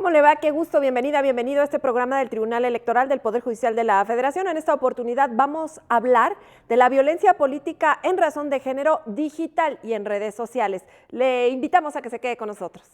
¿Cómo le va? Qué gusto, bienvenida, bienvenido a este programa del Tribunal Electoral del Poder Judicial de la Federación. En esta oportunidad vamos a hablar de la violencia política en razón de género digital y en redes sociales. Le invitamos a que se quede con nosotros.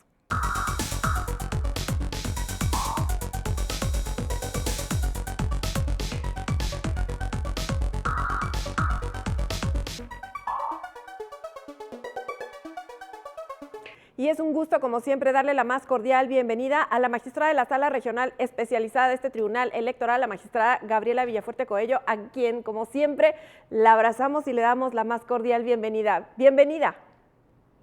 Y es un gusto, como siempre, darle la más cordial bienvenida a la magistrada de la Sala Regional Especializada de este Tribunal Electoral, la magistrada Gabriela Villafuerte Coello, a quien, como siempre, la abrazamos y le damos la más cordial bienvenida. Bienvenida.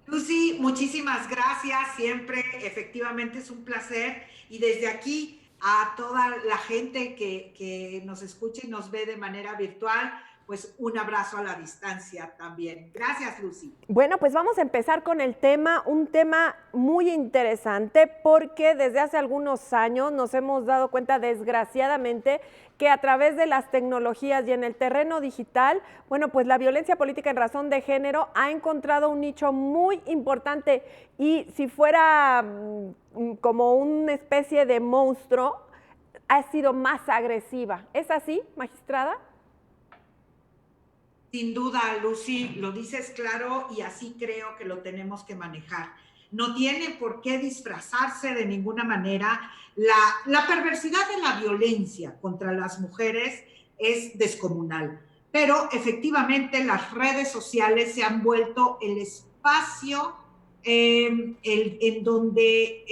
Lucy, muchísimas gracias. Siempre, efectivamente, es un placer. Y desde aquí, a toda la gente que nos escucha y nos ve de manera virtual, pues un abrazo a la distancia también. Gracias, Lucy. Bueno, pues vamos a empezar con el tema, un tema muy interesante porque desde hace algunos años nos hemos dado cuenta, desgraciadamente, que a través de las tecnologías y en el terreno digital, bueno, pues la violencia política en razón de género ha encontrado un nicho muy importante y si fuera como una especie de monstruo, ha sido más agresiva. ¿Es así, magistrada? Sin duda, Lucy, lo dices claro y así creo que lo tenemos que manejar. No tiene por qué disfrazarse de ninguna manera. La perversidad de la violencia contra las mujeres es descomunal, pero efectivamente las redes sociales se han vuelto el espacio en donde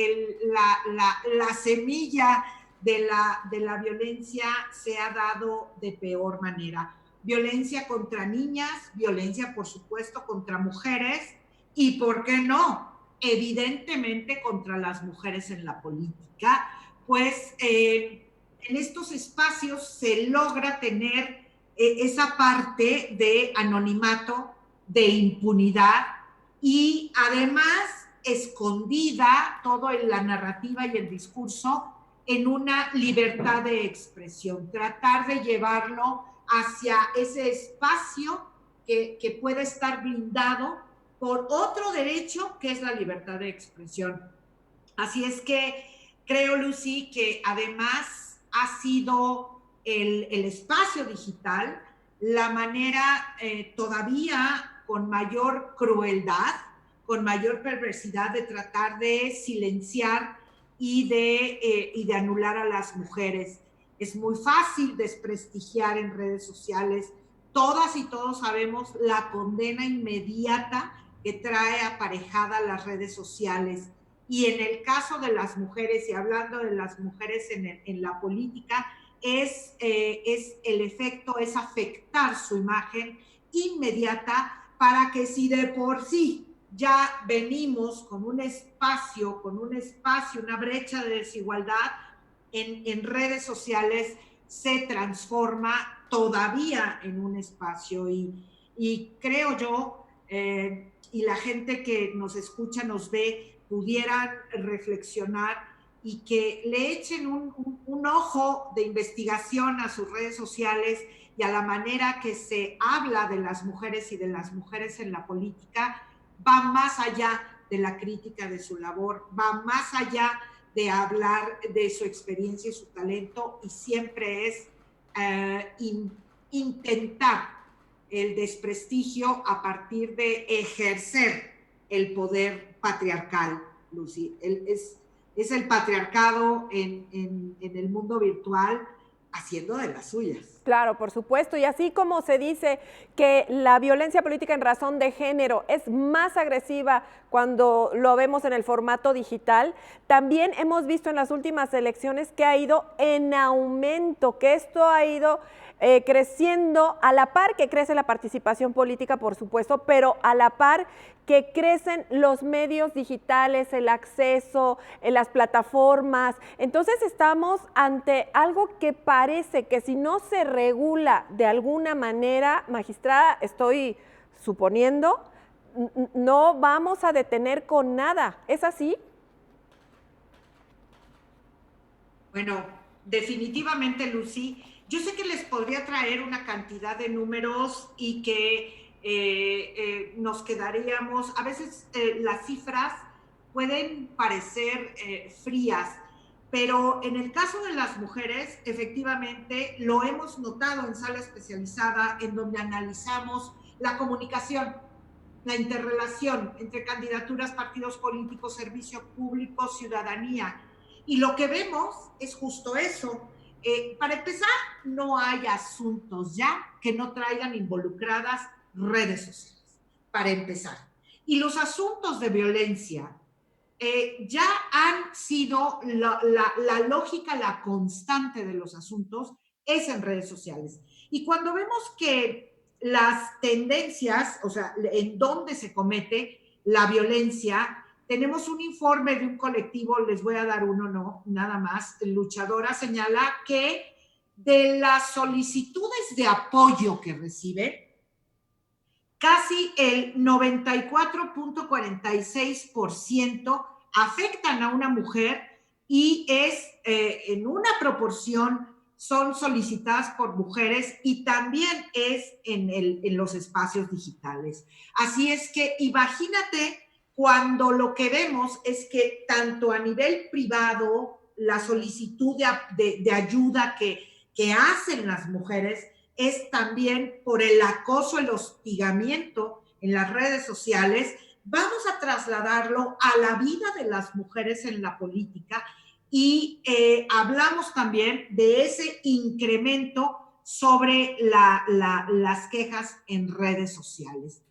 la semilla de la violencia se ha dado de peor manera. Violencia contra niñas, violencia, por supuesto, contra mujeres y, ¿por qué no? Evidentemente contra las mujeres en la política, pues en estos espacios se logra tener esa parte de anonimato, de impunidad y además escondida todo en la narrativa y el discurso en una libertad de expresión, tratar de llevarlo hacia ese espacio que puede estar blindado por otro derecho que es la libertad de expresión. Así es que creo, Lucy, que además ha sido el espacio digital la manera todavía con mayor crueldad, con mayor perversidad de tratar de silenciar y de anular a las mujeres. Es muy fácil desprestigiar en redes sociales. Todas y todos sabemos la condena inmediata que trae aparejada las redes sociales. Y en el caso de las mujeres, y hablando de las mujeres en la política, es el efecto, es afectar su imagen inmediata para que si de por sí ya venimos con un espacio, una brecha de desigualdad, en redes sociales se transforma todavía en un espacio y creo yo, y la gente que nos escucha, nos ve, pudieran reflexionar y que le echen un ojo de investigación a sus redes sociales y a la manera que se habla de las mujeres y de las mujeres en la política, va más allá de la crítica de su labor, va más allá de hablar de su experiencia y su talento y siempre es intentar el desprestigio a partir de ejercer el poder patriarcal, Lucy. Es el patriarcado en el mundo virtual haciendo de las suyas. Claro, por supuesto. Y así como se dice que la violencia política en razón de género es más agresiva cuando lo vemos en el formato digital, también hemos visto en las últimas elecciones que ha ido en aumento, que esto ha ido creciendo a la par que crece la participación política, por supuesto, pero a la par que crecen los medios digitales, el acceso, las plataformas. Entonces estamos ante algo que parece que si no se regula de alguna manera, magistrada, estoy suponiendo, no vamos a detener con nada. ¿Es así? Bueno, definitivamente, Lucy. Yo sé que les podría traer una cantidad de números y que nos quedaríamos, a veces las cifras pueden parecer frías, pero en el caso de las mujeres, efectivamente, lo hemos notado en sala especializada, en donde analizamos la comunicación, la interrelación entre candidaturas, partidos políticos, servicio público, ciudadanía. Y lo que vemos es justo eso. Para empezar, no hay asuntos ya que no traigan involucradas redes sociales, para empezar. Y los asuntos de violencia ya han sido la lógica, la constante de los asuntos es en redes sociales. Y cuando vemos que las tendencias, o sea, en dónde se comete la violencia, tenemos un informe de un colectivo, les voy a dar uno, no, nada más, Luchadora señala que de las solicitudes de apoyo que reciben, casi el 94.46% afectan a una mujer y es en una proporción son solicitadas por mujeres y también es en los espacios digitales. Así es que imagínate cuando lo que vemos es que tanto a nivel privado, la solicitud de ayuda que hacen las mujeres es también por el acoso, el hostigamiento en las redes sociales. Vamos a trasladarlo a la vida de las mujeres en la política y hablamos también de ese incremento sobre las quejas en redes sociales.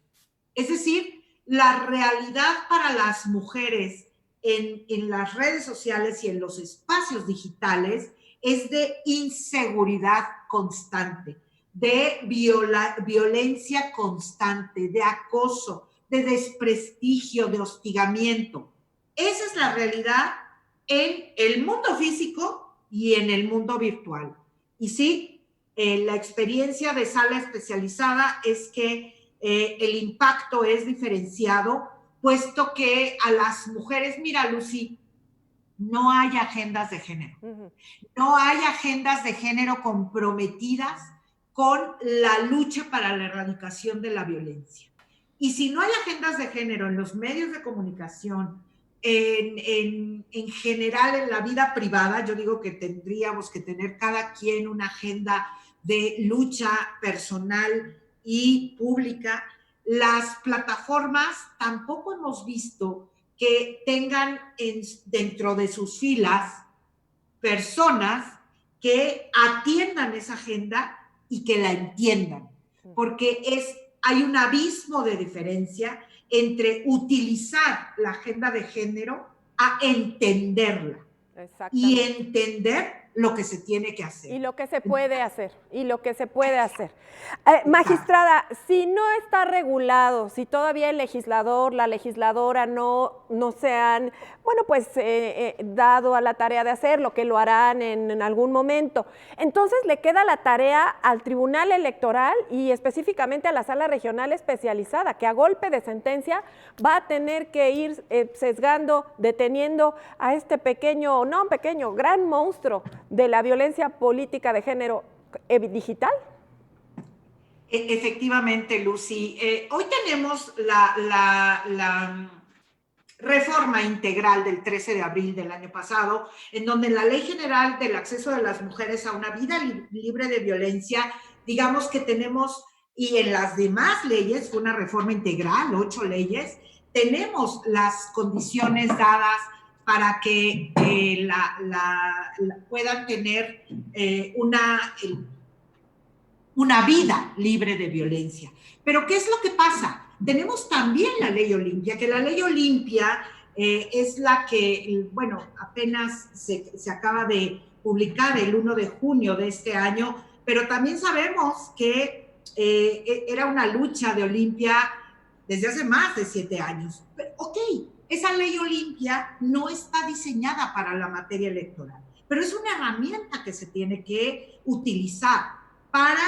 Es decir, la realidad para las mujeres en las redes sociales y en los espacios digitales es de inseguridad constante, de violencia constante, de acoso, de desprestigio, de hostigamiento. Esa es la realidad en el mundo físico y en el mundo virtual. Y sí, la experiencia de sala especializada es que el impacto es diferenciado, puesto que a las mujeres, mira, Lucy, no hay agendas de género. No hay agendas de género comprometidas con la lucha para la erradicación de la violencia. Y si no hay agendas de género en los medios de comunicación, en general en la vida privada, yo digo que tendríamos que tener cada quien una agenda de lucha personal y pública. Las plataformas tampoco hemos visto que tengan dentro de sus filas personas que atiendan esa agenda y que la entiendan, porque hay un abismo de diferencia entre utilizar la agenda de género a entenderla y entender lo que se tiene que hacer. Y lo que se puede hacer, magistrada, si no está regulado, si todavía el legislador, la legisladora no se han, bueno, pues dado a la tarea de hacerlo, que lo harán en algún momento, entonces le queda la tarea al Tribunal Electoral y específicamente a la Sala Regional Especializada, que a golpe de sentencia va a tener que ir sesgando, deteniendo a este pequeño, no pequeño, gran monstruo de la violencia política de género digital. Efectivamente, Lucy. Hoy tenemos la reforma integral del 13 de abril del año pasado, en donde la Ley General del Acceso de las Mujeres a una Vida Libre de Violencia, digamos que tenemos, y en las demás leyes, fue una reforma integral, 8 leyes, tenemos las condiciones dadas para que puedan tener una vida libre de violencia. Pero ¿qué es lo que pasa? Tenemos también la Ley Olimpia, que la Ley Olimpia es la que, bueno, apenas se acaba de publicar el 1 de junio de este año, pero también sabemos que era una lucha de Olimpia desde hace más de 7 años. Pero, ok, esa Ley Olimpia no está diseñada para la materia electoral, pero es una herramienta que se tiene que utilizar para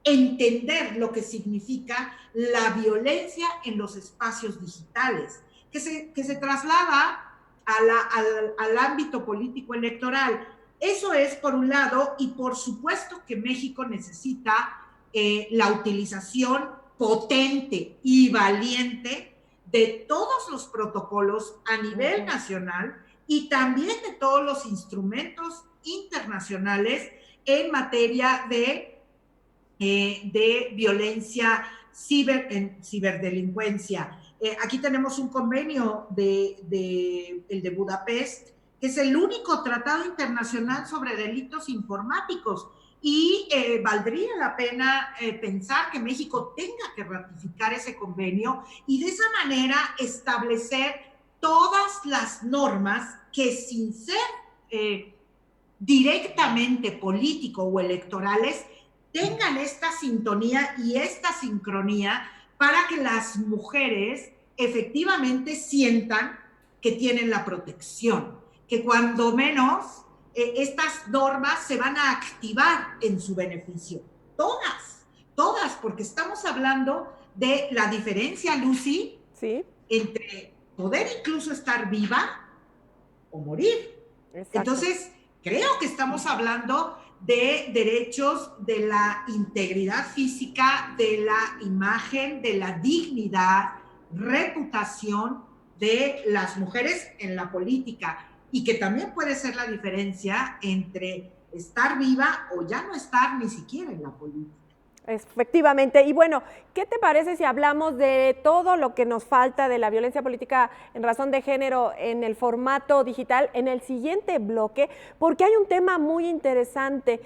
entender lo que significa la violencia en los espacios digitales, que se traslada al ámbito político electoral. Eso es por un lado, y por supuesto que México necesita la utilización potente y valiente de todos los protocolos a nivel nacional y también de todos los instrumentos internacionales en materia de violencia, ciberdelincuencia. Aquí tenemos un convenio el de Budapest, que es el único tratado internacional sobre delitos informáticos. Y valdría la pena pensar que México tenga que ratificar ese convenio y de esa manera establecer todas las normas que, sin ser directamente político o electorales, tengan esta sintonía y esta sincronía para que las mujeres efectivamente sientan que tienen la protección, que cuando menos estas normas se van a activar en su beneficio. Todas, porque estamos hablando de la diferencia, Lucy, Sí, entre poder incluso estar viva o morir. exacto. Entonces, creo que estamos hablando de derechos de la integridad física, de la imagen, de la dignidad, reputación de las mujeres en la política, y que también puede ser la diferencia entre estar viva o ya no estar ni siquiera en la política. Efectivamente. Y bueno, ¿qué te parece si hablamos de todo lo que nos falta de la violencia política en razón de género en el formato digital en el siguiente bloque? Porque hay un tema muy interesante.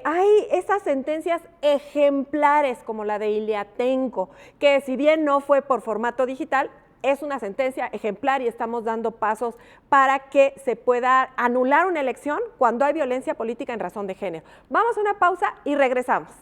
Hay esas sentencias ejemplares como la de Iliatenco, que si bien no fue por formato digital, es una sentencia ejemplar y estamos dando pasos para que se pueda anular una elección cuando hay violencia política en razón de género. Vamos a una pausa y regresamos.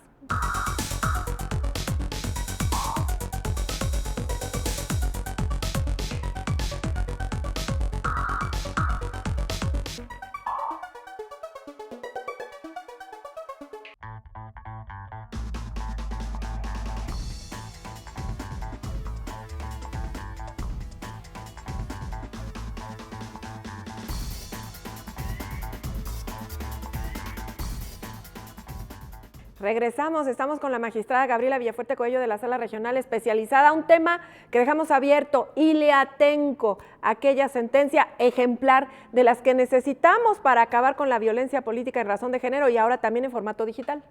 Regresamos, estamos con la magistrada Gabriela Villafuerte Coello de la Sala Regional Especializada, un tema que dejamos abierto, Iliatenco, aquella sentencia ejemplar de las que necesitamos para acabar con la violencia política en razón de género y ahora también en formato digital.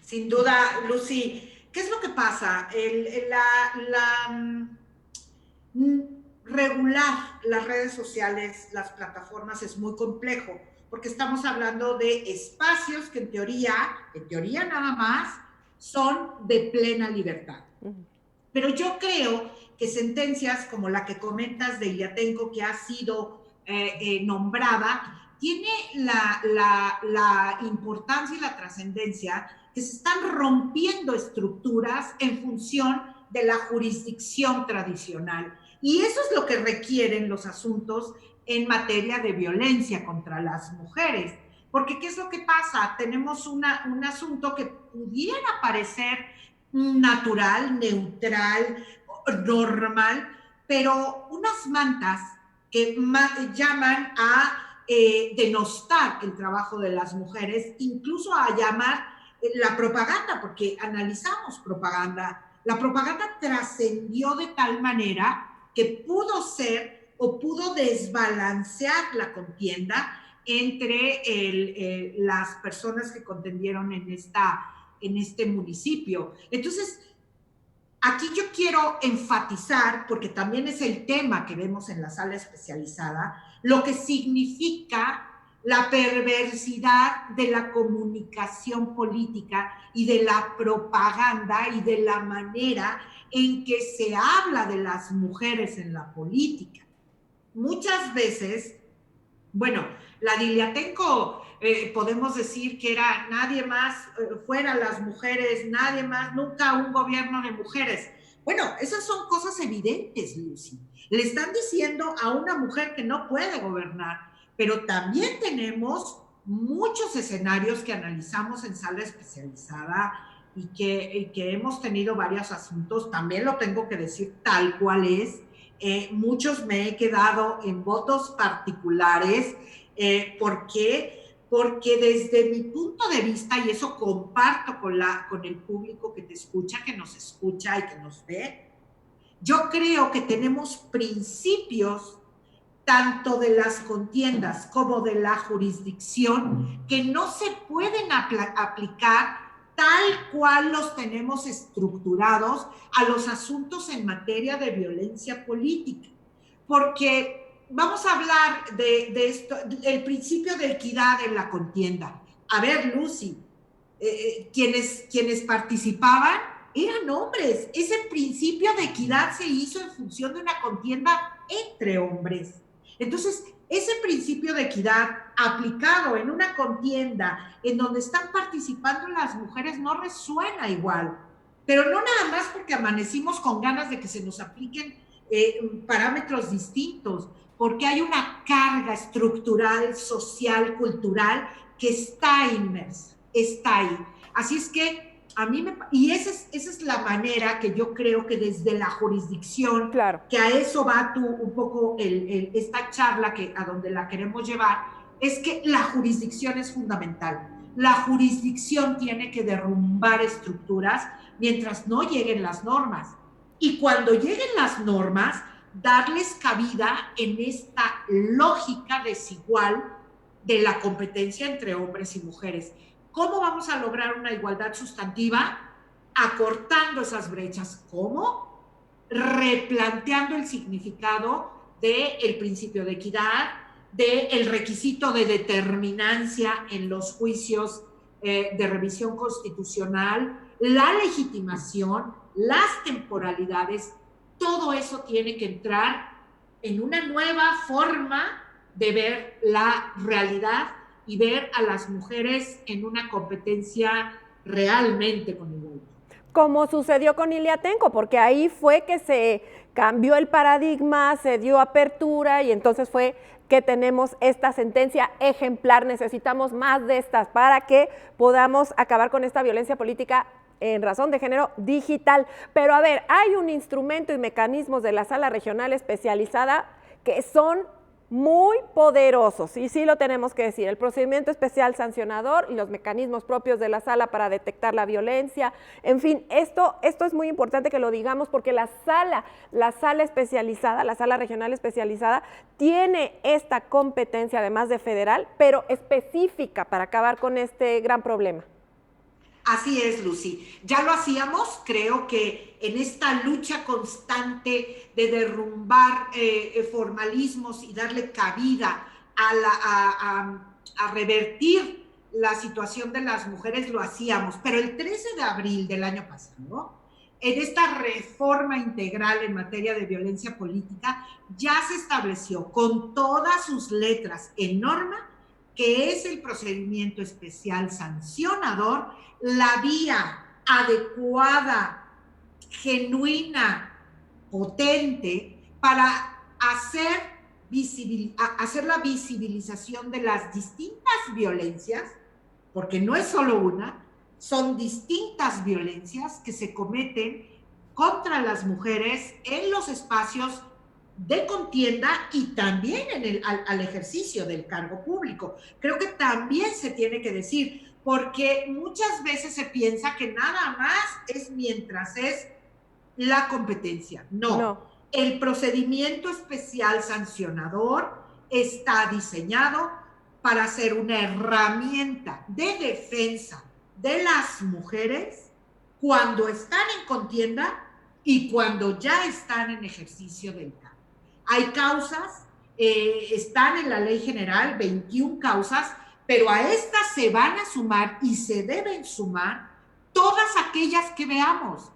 Sin duda, Lucy, ¿qué es lo que pasa? Regular las redes sociales, las plataformas es muy complejo, porque estamos hablando de espacios que en teoría nada más, son de plena libertad. Pero yo creo que sentencias como la que comentas de Iliatenco, que ha sido nombrada, tiene la importancia y la trascendencia que se están rompiendo estructuras en función de la jurisdicción tradicional. Y eso es lo que requieren los asuntos en materia de violencia contra las mujeres. Porque ¿qué es lo que pasa? Tenemos un asunto que pudiera parecer natural, neutral, normal, pero unas mantas que llaman a denostar el trabajo de las mujeres, incluso a llamar la propaganda, porque analizamos propaganda. La propaganda trascendió de tal manera que pudo ser o pudo desbalancear la contienda entre las personas que contendieron en este municipio. Entonces, aquí yo quiero enfatizar, porque también es el tema que vemos en la sala especializada, lo que significa la perversidad de la comunicación política y de la propaganda y de la manera en que se habla de las mujeres en la política. Muchas veces, bueno, la de Iliatenco podemos decir que era nadie más fuera las mujeres, nadie más, nunca un gobierno de mujeres. Bueno, esas son cosas evidentes, Lucy. Le están diciendo a una mujer que no puede gobernar, pero también tenemos muchos escenarios que analizamos en sala especializada y que hemos tenido varios asuntos, también lo tengo que decir tal cual es. Muchos me he quedado en votos particulares. ¿Por qué? Porque desde mi punto de vista, y eso comparto con el público que te escucha, que nos escucha y que nos ve, yo creo que tenemos principios tanto de las contiendas como de la jurisdicción, que no se pueden aplicar tal cual los tenemos estructurados a los asuntos en materia de violencia política. Porque vamos a hablar de esto, el principio de equidad en la contienda. A ver, Lucy, quienes participaban eran hombres. Ese principio de equidad se hizo en función de una contienda entre hombres. Entonces, ese principio de equidad aplicado en una contienda en donde están participando las mujeres no resuena igual. Pero no nada más porque amanecimos con ganas de que se nos apliquen parámetros distintos, porque hay una carga estructural, social, cultural que está inmersa, está ahí. Así es que y esa es la manera que yo creo que desde la jurisdicción, claro, que a eso va un poco esta charla a donde la queremos llevar, es que la jurisdicción es fundamental. La jurisdicción tiene que derrumbar estructuras mientras no lleguen las normas. Y cuando lleguen las normas, darles cabida en esta lógica desigual de la competencia entre hombres y mujeres. ¿Cómo vamos a lograr una igualdad sustantiva? Acortando esas brechas. ¿Cómo? Replanteando el significado del principio de equidad, del requisito de determinancia en los juicios de revisión constitucional, la legitimación, las temporalidades. Todo eso tiene que entrar en una nueva forma de ver la realidad y ver a las mujeres en una competencia realmente con igualdad. Como sucedió con Iliatenco, porque ahí fue que se cambió el paradigma, se dio apertura y entonces fue que tenemos esta sentencia ejemplar. Necesitamos más de estas para que podamos acabar con esta violencia política en razón de género digital. Pero a ver, hay un instrumento y mecanismos de la Sala Regional Especializada que son muy poderosos, y sí lo tenemos que decir, el procedimiento especial sancionador y los mecanismos propios de la sala para detectar la violencia, en fin, esto es muy importante que lo digamos porque la sala especializada, la Sala Regional Especializada, tiene esta competencia, además de federal, pero específica para acabar con este gran problema. Así es, Lucy. Ya lo hacíamos, creo que en esta lucha constante de derrumbar formalismos y darle cabida a revertir la situación de las mujeres, lo hacíamos. Pero el 13 de abril del año pasado, en esta reforma integral en materia de violencia política, ya se estableció con todas sus letras en norma que es el procedimiento especial sancionador, la vía adecuada, genuina, potente, para hacer la visibilización de las distintas violencias, porque no es solo una, son distintas violencias que se cometen contra las mujeres en los espacios de contienda y también al ejercicio del cargo público. Creo que también se tiene que decir, porque muchas veces se piensa que nada más es mientras es la competencia. No. El procedimiento especial sancionador está diseñado para ser una herramienta de defensa de las mujeres cuando están en contienda y cuando ya están en ejercicio del cargo. Hay causas, están en la ley general 21 causas, pero a estas se van a sumar y se deben sumar todas aquellas que veamos,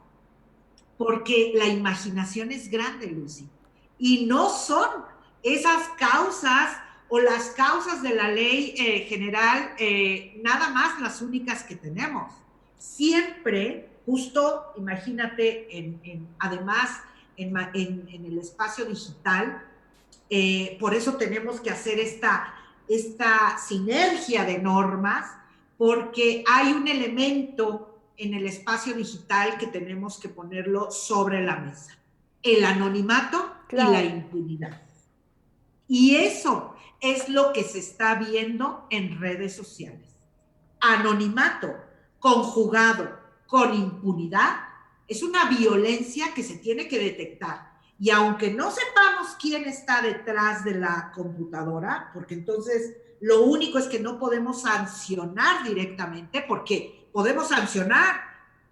porque la imaginación es grande, Lucy, y no son esas causas o las causas de la ley general nada más las únicas que tenemos. Siempre, justo, imagínate, además, en el espacio digital, por eso tenemos que hacer esta sinergia de normas, porque hay un elemento en el espacio digital que tenemos que ponerlo sobre la mesa: el anonimato, claro, y la impunidad. Y eso es lo que se está viendo en redes sociales. Anonimato conjugado con impunidad es una violencia que se tiene que detectar. Y aunque no sepamos quién está detrás de la computadora, porque entonces lo único es que no podemos sancionar directamente, porque podemos sancionar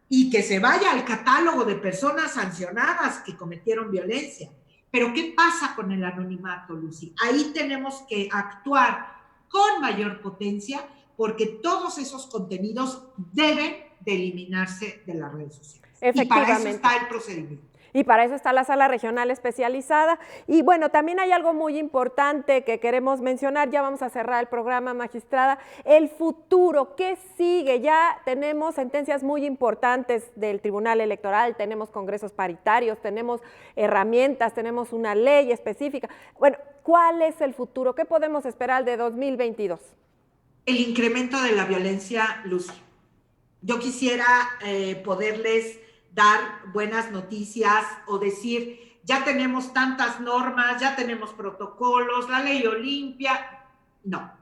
y que se vaya al catálogo de personas sancionadas que cometieron violencia. Pero ¿qué pasa con el anonimato, Lucy? Ahí tenemos que actuar con mayor potencia porque todos esos contenidos deben de eliminarse de las redes sociales. Y para eso está el procedimiento. Y para eso está la sala regional especializada. Y bueno, también hay algo muy importante que queremos mencionar, ya vamos a cerrar el programa, magistrada, el futuro, ¿qué sigue? Ya tenemos sentencias muy importantes del Tribunal Electoral, tenemos congresos paritarios, tenemos herramientas, tenemos una ley específica. Bueno, ¿cuál es el futuro? ¿Qué podemos esperar de 2022? El incremento de la violencia, Lucy. Yo quisiera poderles dar buenas noticias o decir, ya tenemos tantas normas, ya tenemos protocolos, la ley Olimpia. No.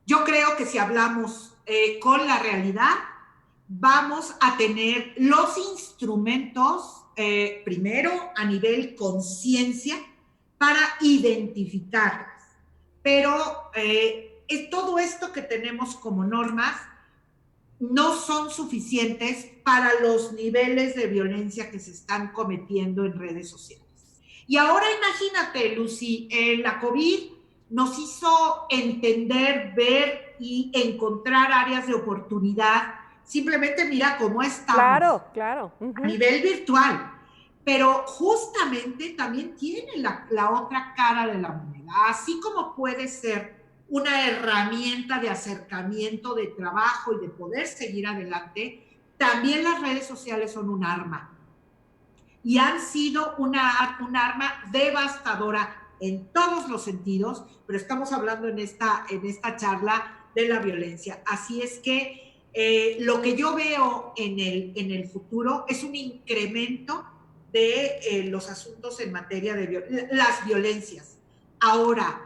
Yo creo que si hablamos con la realidad, vamos a tener los instrumentos, primero a nivel conciencia, para identificarlas. Pero todo esto que tenemos como normas no son suficientes para los niveles de violencia que se están cometiendo en redes sociales. Y ahora imagínate, Lucy, la COVID nos hizo entender, ver y encontrar áreas de oportunidad. Simplemente mira cómo estamos. Claro. A nivel virtual. Pero justamente también tiene la otra cara de la moneda. Así como puede ser una herramienta de acercamiento, de trabajo y de poder seguir adelante, también las redes sociales son un arma. Y han sido un arma devastadora en todos los sentidos, pero estamos hablando en esta charla de la violencia. Así es que lo que yo veo en el futuro es un incremento de los asuntos en materia de las violencias. Ahora,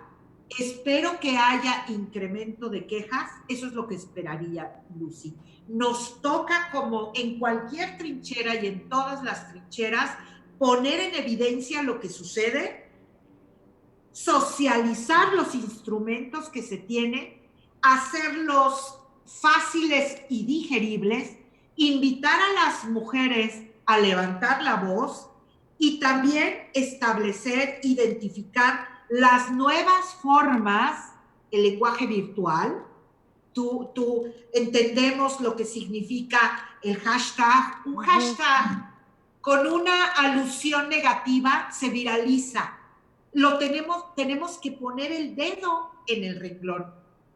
espero que haya incremento de quejas, eso es lo que esperaría, Lucy. Nos toca, como en cualquier trinchera y en todas las trincheras, poner en evidencia lo que sucede, socializar los instrumentos que se tienen, hacerlos fáciles y digeribles, invitar a las mujeres a levantar la voz y también establecer, identificar las nuevas formas, el lenguaje virtual. Tú entendemos lo que significa el hashtag. Un hashtag con una alusión negativa se viraliza. Tenemos que poner el dedo en el renglón,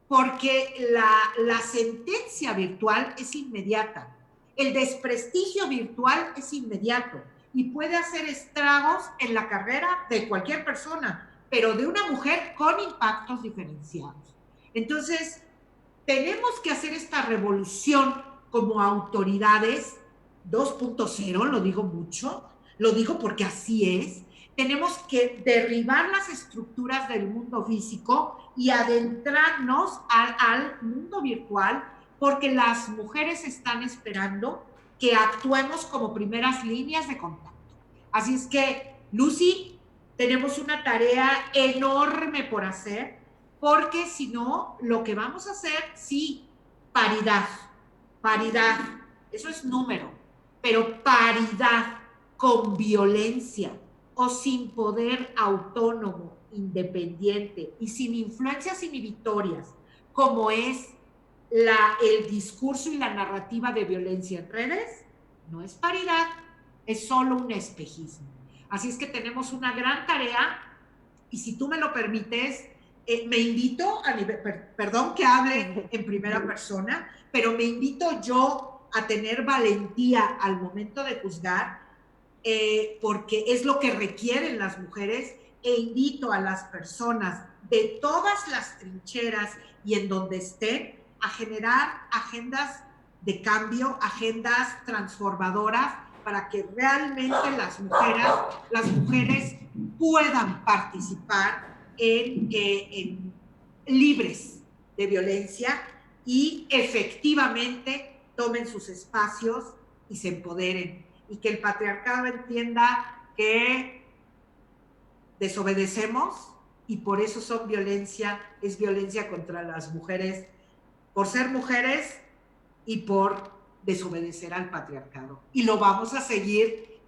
porque la sentencia virtual es inmediata. El desprestigio virtual es inmediato y puede hacer estragos en la carrera de cualquier persona, pero de una mujer con impactos diferenciados. Entonces, tenemos que hacer esta revolución como autoridades 2.0, lo digo mucho, lo digo porque así es. Tenemos que derribar las estructuras del mundo físico y adentrarnos al mundo virtual, porque las mujeres están esperando que actuemos como primeras líneas de contacto. Así es que, Lucy, tenemos una tarea enorme por hacer, porque si no, lo que vamos a hacer, sí, paridad, eso es número, pero paridad con violencia o sin poder autónomo, independiente y sin influencias inhibitorias, como es el discurso y la narrativa de violencia en redes, no es paridad, es solo un espejismo. Así es que tenemos una gran tarea y si tú me lo permites, me invito perdón que hable en primera persona, pero me invito yo a tener valentía al momento de juzgar, porque es lo que requieren las mujeres, e invito a las personas de todas las trincheras y en donde estén a generar agendas de cambio, agendas transformadoras, para que realmente las mujeres puedan participar en libres de violencia y efectivamente tomen sus espacios y se empoderen, y que el patriarcado entienda que desobedecemos y por eso es violencia contra las mujeres, por ser mujeres y por desobedecer al patriarcado. Y nos vamos a seguir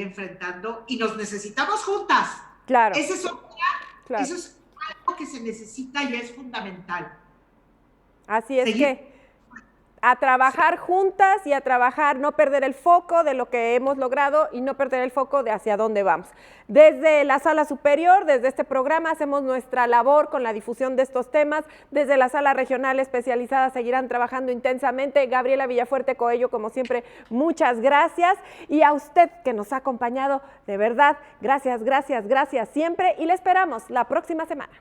enfrentando y nos necesitamos juntas. Claro. Eso es algo que se necesita y es fundamental. Así es que a trabajar juntas y a trabajar, no perder el foco de lo que hemos logrado y no perder el foco de hacia dónde vamos. Desde la Sala Superior, desde este programa, hacemos nuestra labor con la difusión de estos temas. Desde la Sala Regional Especializada seguirán trabajando intensamente. Gabriela Villafuerte Coello, como siempre, muchas gracias. Y a usted que nos ha acompañado, de verdad, gracias, gracias, gracias siempre. Y le esperamos la próxima semana.